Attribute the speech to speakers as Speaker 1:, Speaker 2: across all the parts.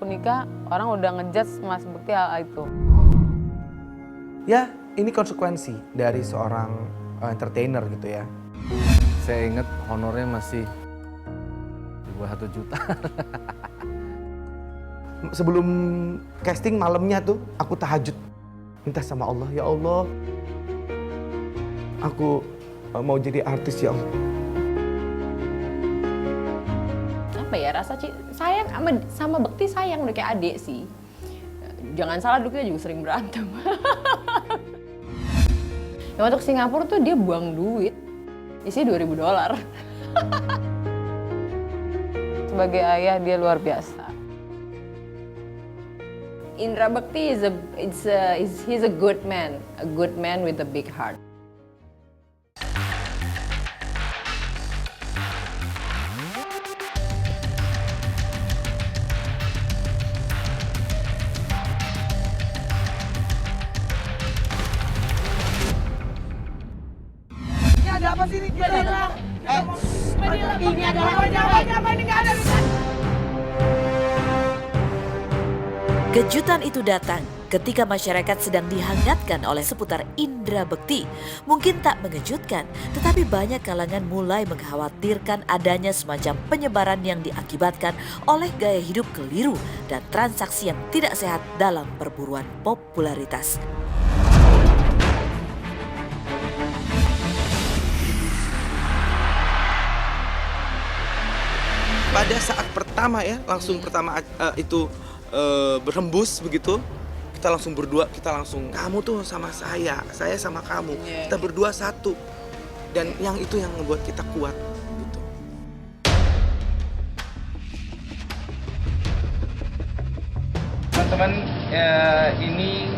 Speaker 1: aku nikah, orang udah ngejudge Mas Bekti hal itu.
Speaker 2: Ya, ini konsekuensi dari seorang entertainer gitu ya.
Speaker 3: Saya ingat honornya masih di bawah 1 juta.
Speaker 2: Sebelum casting malamnya tuh aku tahajud. Minta sama Allah, ya Allah, aku mau jadi artis ya Allah.
Speaker 4: Apa ya, rasa sayang sama Bekti, sayang udah kayak adik sih. Jangan salah, dulu kita juga sering berantem. Yang untuk Singapura tuh dia buang duit, isi $2.000.
Speaker 1: Sebagai ayah dia luar biasa.
Speaker 4: Indra Bekti he's a good man with a big heart.
Speaker 5: Ada apa sih ini? Ini adalah apa ini nggak ada.
Speaker 6: Kejutan itu datang ketika masyarakat sedang dihangatkan oleh seputar Indra Bekti. Mungkin tak mengejutkan, tetapi banyak kalangan mulai mengkhawatirkan adanya semacam penyebaran yang diakibatkan oleh gaya hidup keliru dan transaksi yang tidak sehat dalam perburuan popularitas.
Speaker 2: Pada saat pertama ya, langsung pertama itu berhembus begitu, kita langsung berdua, kita langsung, kamu tuh sama saya sama kamu, kita berdua satu. Dan yang itu yang membuat kita kuat gitu.
Speaker 7: Teman-teman, ini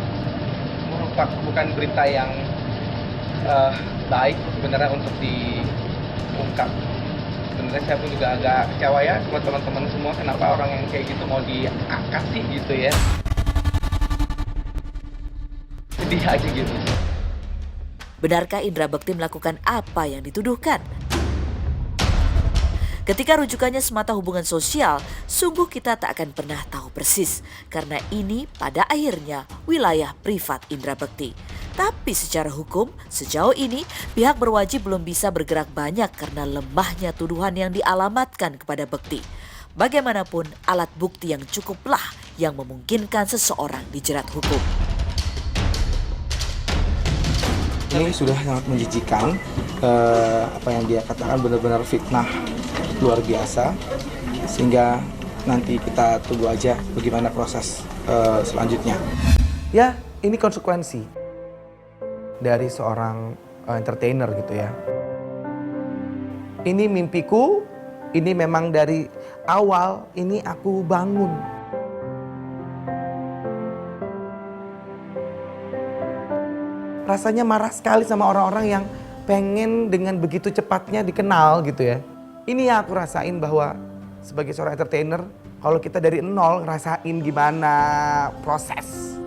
Speaker 7: bukan berita yang baik sebenarnya untuk diungkap. Sebenarnya saya pun juga agak kecewa ya sama teman-teman semua, kenapa orang yang kayak gitu mau diangkat sih gitu ya. Sedih aja gitu.
Speaker 6: Benarkah Indra Bekti melakukan apa yang dituduhkan? Ketika rujukannya semata hubungan sosial, sungguh kita tak akan pernah tahu persis. Karena ini pada akhirnya wilayah privat Indra Bekti. Tapi secara hukum, sejauh ini pihak berwajib belum bisa bergerak banyak karena lemahnya tuduhan yang dialamatkan kepada Bekti. Bagaimanapun alat bukti yang cukuplah yang memungkinkan seseorang dijerat hukum.
Speaker 2: Ini sudah sangat menjijikan, apa yang dia katakan benar-benar fitnah luar biasa, sehingga nanti kita tunggu aja bagaimana proses selanjutnya. Ya, ini konsekuensi dari seorang entertainer gitu ya. Ini mimpiku, ini memang dari awal ini aku bangun. Rasanya marah sekali sama orang-orang yang pengen dengan begitu cepatnya dikenal gitu ya. Ini yang aku rasain bahwa sebagai seorang entertainer, kalau kita dari nol ngerasain gimana proses.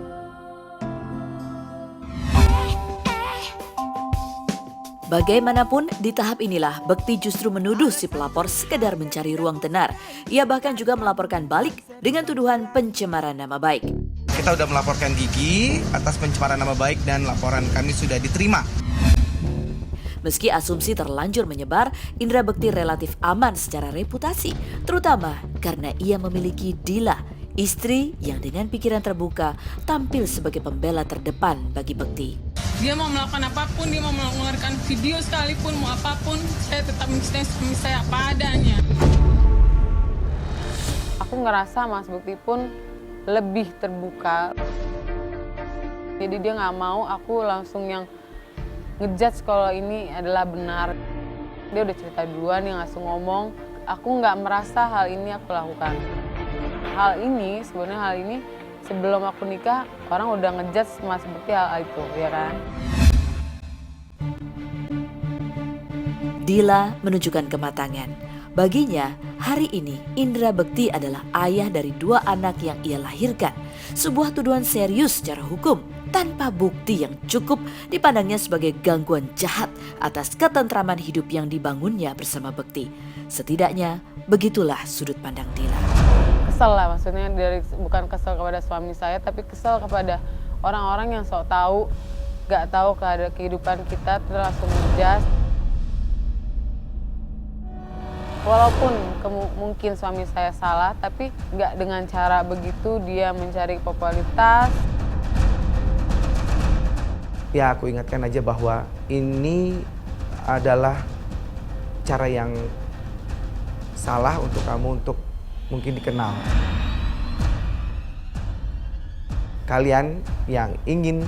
Speaker 6: Bagaimanapun, di tahap inilah Bekti justru menuduh si pelapor sekedar mencari ruang tenar. Ia bahkan juga melaporkan balik dengan tuduhan pencemaran nama baik.
Speaker 2: Kita udah melaporkan Gigi atas pencemaran nama baik dan laporan kami sudah diterima.
Speaker 6: Meski asumsi terlanjur menyebar, Indra Bekti relatif aman secara reputasi, terutama karena ia memiliki Dila, istri yang dengan pikiran terbuka tampil sebagai pembela terdepan bagi Bekti.
Speaker 8: Dia mau melakukan apapun, dia mau mengeluarkan video sekalipun, mau apapun, saya tetap mencintai suami saya apa adanya.
Speaker 1: Aku ngerasa Mas Bekti pun lebih terbuka. Jadi dia nggak mau aku langsung yang ngejudge kalau ini adalah benar. Dia udah cerita duluan, dia langsung ngomong. Aku nggak merasa hal ini aku lakukan. Sebenarnya hal ini sebelum aku nikah, orang udah ngejudge Mas Bekti hal itu, ya kan?
Speaker 6: Dila menunjukkan kematangan. Baginya, hari ini Indra Bekti adalah ayah dari 2 anak yang ia lahirkan. Sebuah tuduhan serius secara hukum, tanpa bukti yang cukup dipandangnya sebagai gangguan jahat atas ketentraman hidup yang dibangunnya bersama Bekti. Setidaknya, begitulah sudut pandang Dila.
Speaker 1: kesel lah, maksudnya bukan kesel kepada suami saya, tapi kesel kepada orang-orang yang sok tahu, gak tahu kehidupan kita, terus langsung ngejudge. Walaupun mungkin suami saya salah, tapi gak dengan cara begitu dia mencari popularitas.
Speaker 2: Ya aku ingatkan aja bahwa ini adalah cara yang salah untuk kamu untuk mungkin dikenal. Kalian yang ingin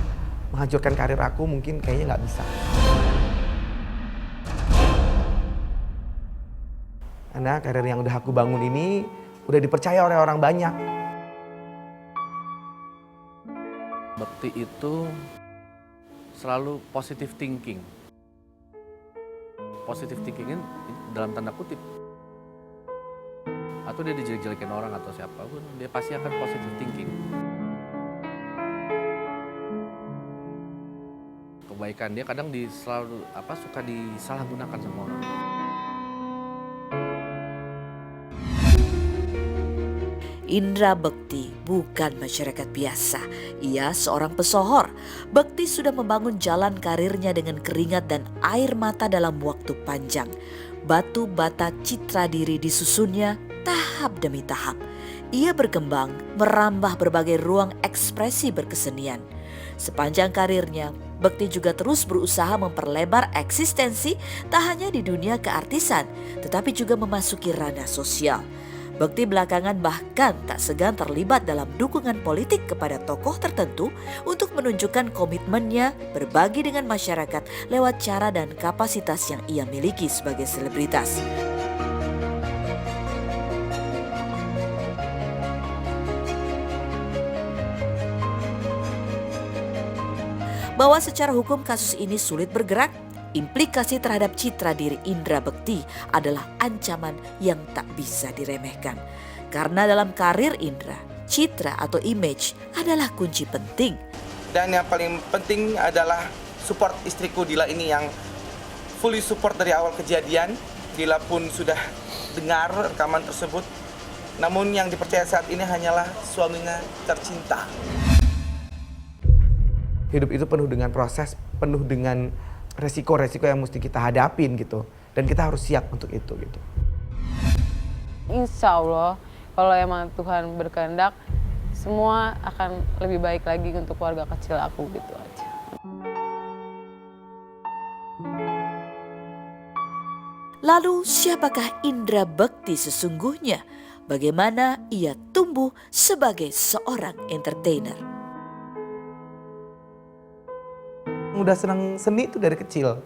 Speaker 2: menghancurkan karir aku mungkin kayaknya nggak bisa. Karena karir yang udah aku bangun ini udah dipercaya oleh orang banyak.
Speaker 3: Bekti itu selalu positive thinking. Positive thinking dalam tanda kutip. Atau dia dijelek-jelekin orang atau siapapun, dia pasti akan positive thinking. Kebaikan dia kadang selalu suka disalahgunakan sama orang.
Speaker 6: Indra Bekti bukan masyarakat biasa. Ia seorang pesohor. Bekti sudah membangun jalan karirnya dengan keringat dan air mata dalam waktu panjang. Batu bata citra diri disusunnya tahap demi tahap. Ia berkembang, merambah berbagai ruang ekspresi berkesenian. Sepanjang karirnya, Bekti juga terus berusaha memperlebar eksistensi tak hanya di dunia keartisan, tetapi juga memasuki ranah sosial. Bekti belakangan bahkan tak segan terlibat dalam dukungan politik kepada tokoh tertentu untuk menunjukkan komitmennya berbagi dengan masyarakat lewat cara dan kapasitas yang ia miliki sebagai selebritas. Bahwa secara hukum kasus ini sulit bergerak, implikasi terhadap citra diri Indra Bekti adalah ancaman yang tak bisa diremehkan. Karena dalam karir Indra, citra atau image adalah kunci penting.
Speaker 2: Dan yang paling penting adalah support istriku Dila ini yang fully support dari awal kejadian. Dila pun sudah dengar rekaman tersebut. Namun yang dipercaya saat ini hanyalah suaminya tercinta. Hidup itu penuh dengan proses, penuh dengan resiko-resiko yang mesti kita hadapin gitu. Dan kita harus siap untuk itu gitu.
Speaker 1: Insya Allah, kalau emang Tuhan berkehendak, semua akan lebih baik lagi untuk keluarga kecil aku gitu aja.
Speaker 6: Lalu siapakah Indra Bekti sesungguhnya? Bagaimana ia tumbuh sebagai seorang entertainer?
Speaker 2: Udah senang seni itu dari kecil.